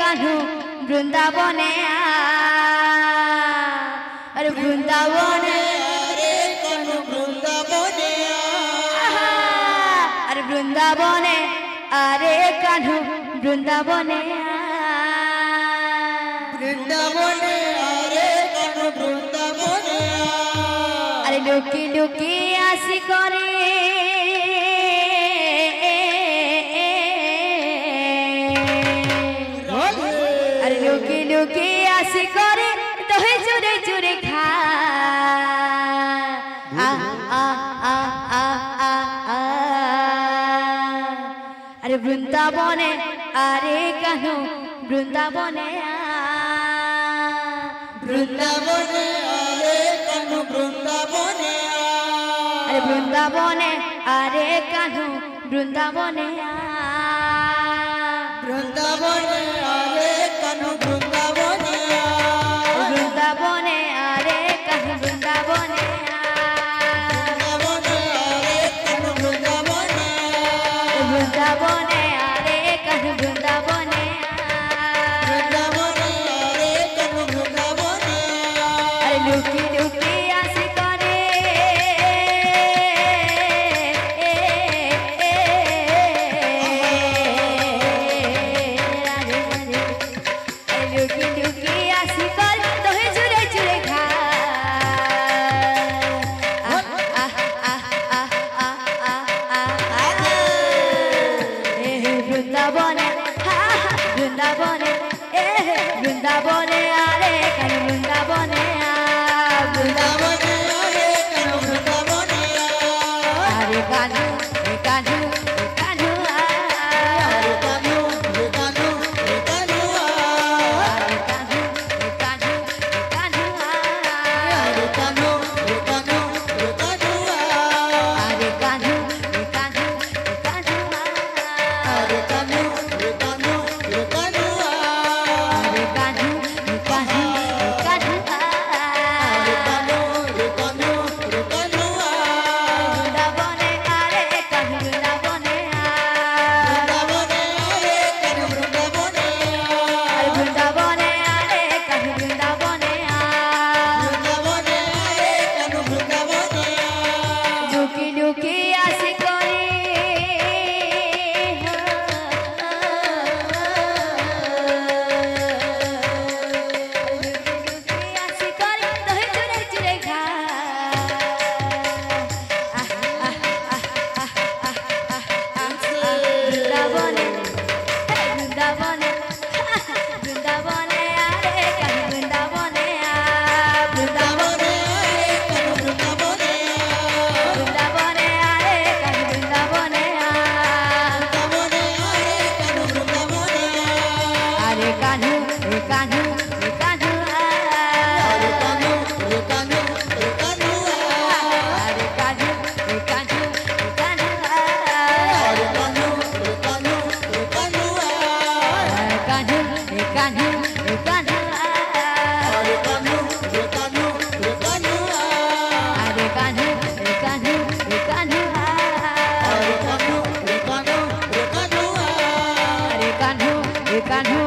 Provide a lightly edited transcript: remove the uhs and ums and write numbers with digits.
कान्हू वृंदावने अरे वृंदावने अरे वृंदावने अरे कान्हू वृंदावने वृंदावने अरे कान्हू वृंदावने अरे लुकी लुकी आसी करे अरे लुकी लुकी आसी करे तो है चुरे चुरे खा आ आ आ आ आ आ अरे वृंदावने अरे कान्हू वृंदावने वृंदावने अरे कान्हू वृंदावने अरे वृंदावने अरे कान्हू वृंदावने वृंदावने अरे कान्हू वृंदावने वृंदावने अरे कान्हू वृंदावने वृंदावने अरे कान्हू वृंदावने अरे लुकी लुकी आसी करे लुकी लुकी आसी कर तो है चुरे चुरे खा वृंदावने वृंदावने वृंदावने अरे कान्हू वृंदावने वृंदावने अरे कान्हू वृंदावने अरे कान्हू कान्हू कान्हू अरे कान्हू कान्हू कान्हू अरे कान्हू कान्हू कान्हू अरे कान्हू कान्हू कान्हू अरे कान्हू कान्हू कान्हू अरे कान्हू कान्हू कान्हू अरे कान्हू कान्हू कान्हू अरे कान्हू कान्हू कान्हू वृंदावने अरे कान्हू वृंदावने अरे वृंदावने अरे कान्हू वृंदावने लुकी लुकी आसी करे लुकी आसी करे तो है चुरे चुरे खा वृंदावने वृंदावने वृंदावने अरे कान्हू वृंदावने वृंदावने वृंदावने अरे कान्हू वृंदावने अरे कान्हू कान्हू कान्हू अरे कान्हू कान्हू कान्हू अरे कान्हू कान्हू कान्हू अरे कान्हू कान्हू कान्हू अरे कान्हू कान्हू